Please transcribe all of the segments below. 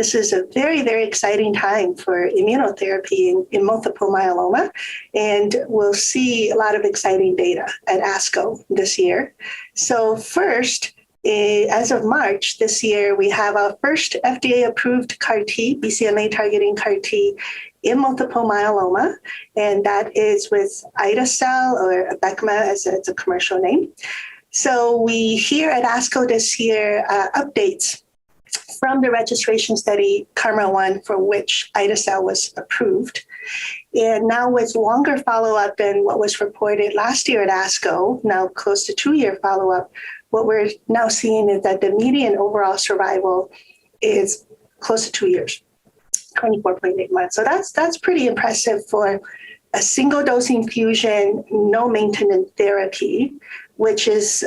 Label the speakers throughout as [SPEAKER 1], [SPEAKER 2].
[SPEAKER 1] This is a very, very exciting time for immunotherapy in multiple myeloma, and we'll see a lot of exciting data at ASCO this year. So first, as of March this year, we have our first FDA-approved CAR-T, BCMA targeting CAR-T in multiple myeloma, and that is with ide-cel, or Abecma as it's a commercial name. So we here at ASCO this year updates from the registration study KarMMa-1, for which ide-cel was approved. And now with longer follow-up than what was reported last year at ASCO, now close to 2-year follow-up, what we're now seeing is that the median overall survival is close to 2 years, 24.8 months. So that's pretty impressive for a single dose infusion, no maintenance therapy, which is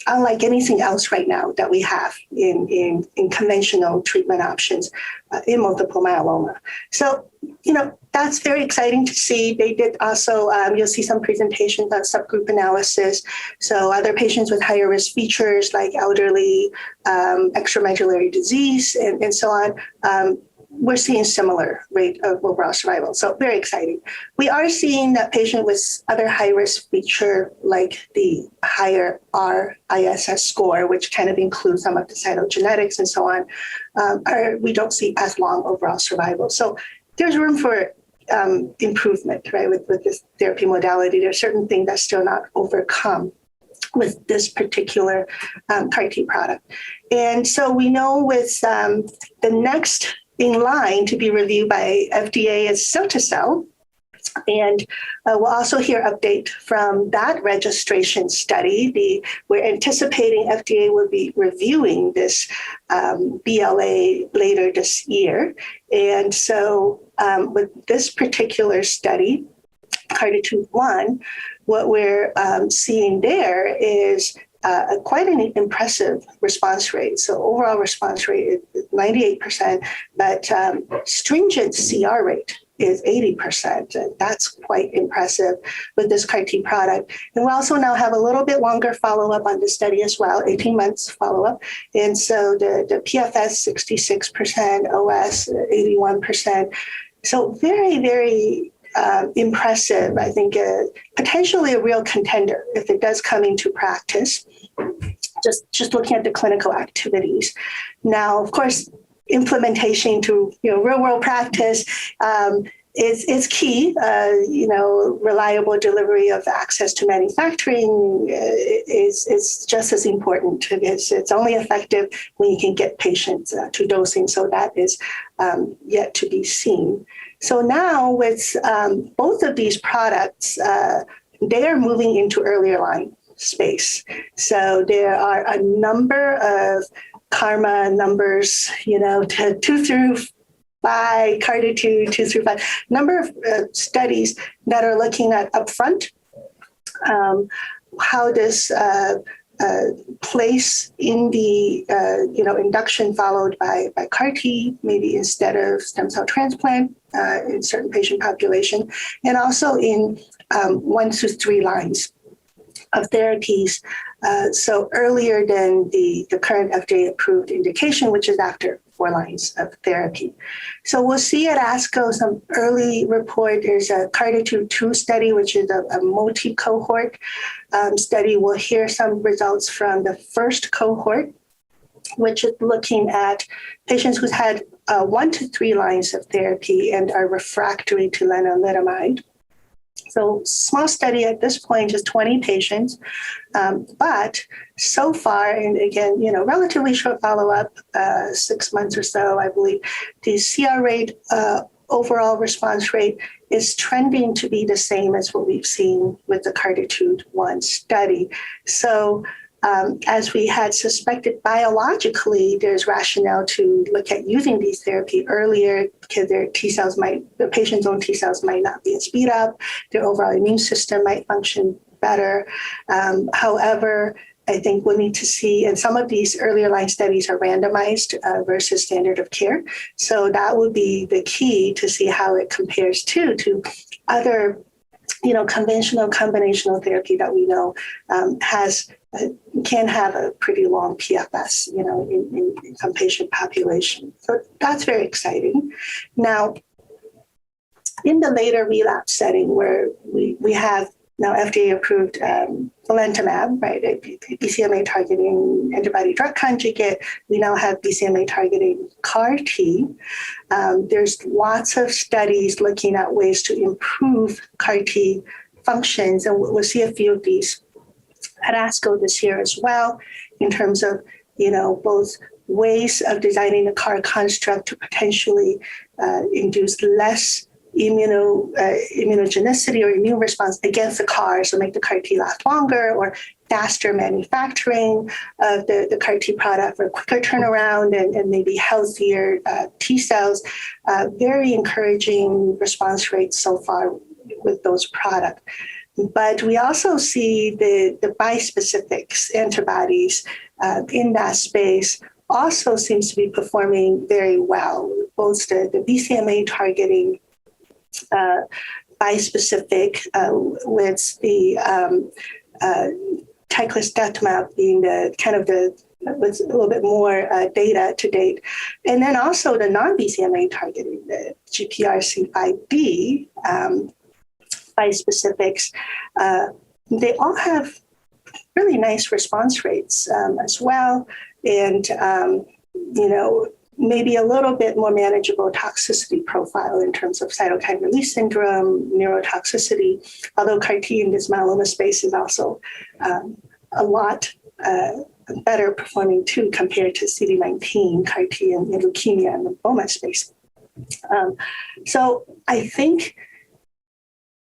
[SPEAKER 1] unlike anything else right now that we have in conventional treatment options in multiple myeloma. So, that's very exciting to see. They did also, you'll see some presentations on subgroup analysis. So other patients with higher risk features like elderly, extramedullary disease, and so on, we're seeing similar rate of overall survival. So very exciting. We are seeing that patient with other high-risk feature, like the higher RISS score, which kind of includes some of the cytogenetics and so on, we don't see as long overall survival. So there's room for improvement, right, with this therapy modality. There's certain things that's still not overcome with this particular CAR-T product. And so we know with the next in line to be reviewed by FDA is cilta-cel. And we'll also hear update from that registration study. We're anticipating FDA will be reviewing this BLA later this year. And so with this particular study, CARTITUDE-1, what we're seeing there is quite an impressive response rate. So overall response rate is 98%, but stringent CR rate is 80%. And that's quite impressive with this CAR-T product. And we also now have a little bit longer follow-up on the study as well, 18 months follow-up. And so the PFS, 66%, OS, 81%. So very, very impressive. I think potentially a real contender if it does come into practice, just looking at the clinical activities. Now, of course, implementation to real world practice is key. Reliable delivery of access to manufacturing is just as important. It's only effective when you can get patients to dosing. So that is yet to be seen. So now with both of these products, they are moving into earlier line space. So there are a number of KarMMa numbers, 2 through 5, CARTITUDE 2 through 5, number of studies that are looking at upfront, how this place in the induction followed by CAR-T, maybe instead of stem cell transplant in certain patient population, and also in 1 to 3 lines of therapies, so earlier than the current FDA-approved indication, which is after 4 lines of therapy. So we'll see at ASCO some early report. There's a CARTITUDE-2 study, which is a multi-cohort study. We'll hear some results from the first cohort, which is looking at patients who's had 1 to 3 lines of therapy and are refractory to lenalidomide. So small study at this point, just 20 patients, but so far, and again, relatively short follow-up, 6 months or so, I believe, the CR rate, overall response rate is trending to be the same as what we've seen with the CARTITUDE-1 study. So as we had suspected biologically, there's rationale to look at using these therapy earlier because the patient's own T cells might not be as speed up, their overall immune system might function better. However, I think we'll need to see, and some of these earlier line studies are randomized versus standard of care. So that would be the key to see how it compares to other, conventional combinational therapy that we know has can have a pretty long PFS, in some patient population. So that's very exciting. Now, in the later relapse setting where we have now FDA-approved belantamab, right, a BCMA targeting antibody drug conjugate. We now have BCMA targeting CAR T. There's lots of studies looking at ways to improve CAR T functions, and we'll see a few of these at ASCO this year as well, in terms of, both ways of designing a CAR construct to potentially induce less immunogenicity or immune response against the CAR, so make the CAR T last longer, or faster manufacturing of the CAR T product for quicker turnaround and maybe healthier T cells. Very encouraging response rates so far with those products. But we also see the bispecifics antibodies in that space also seems to be performing very well. Both the BCMA targeting bispecific with the teclistamab being with a little bit more data to date. And then also the non-BCMA targeting, the GPRC5D bispecifics, they all have really nice response rates as well. And, maybe a little bit more manageable toxicity profile in terms of cytokine release syndrome, neurotoxicity, although CAR T in this myeloma space is also a lot better performing too compared to CD19 CAR T in leukemia and lymphoma space. So I think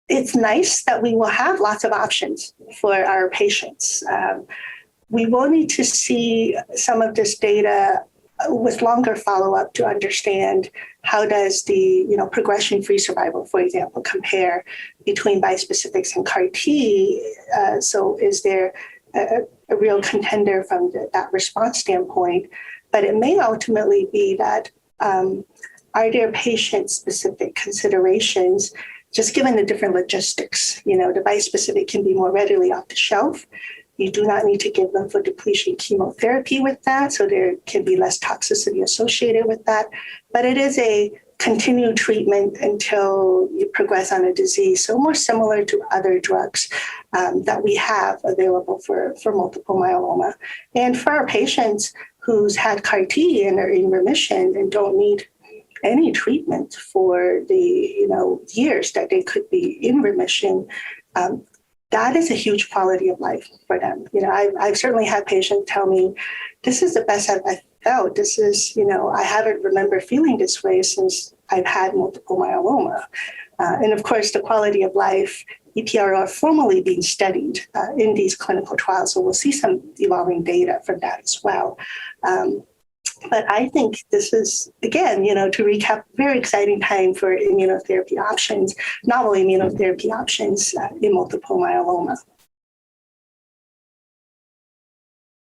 [SPEAKER 1] it's nice that we will have lots of options for our patients. We will need to see some of this data with longer follow-up to understand how does the progression-free survival, for example, compare between bispecifics and CAR T. So is there a real contender from that response standpoint? But it may ultimately be that are there patient-specific considerations, just given the different logistics? The bispecific can be more readily off the shelf. You do not need to give them for depletion chemotherapy with that, so there can be less toxicity associated with that. But it is a continued treatment until you progress on a disease, so more similar to other drugs that we have available for multiple myeloma. And for our patients who's had CAR T and are in remission and don't need any treatment for the years that they could be in remission, that is a huge quality of life for them. I've certainly had patients tell me, this is the best I've felt. This is, I haven't remember feeling this way since I've had multiple myeloma. And of course, the quality of life, EPR are formally being studied in these clinical trials. So we'll see some evolving data from that as well. But I think this is, again, to recap, very exciting time for immunotherapy options, novel immunotherapy options in multiple myeloma.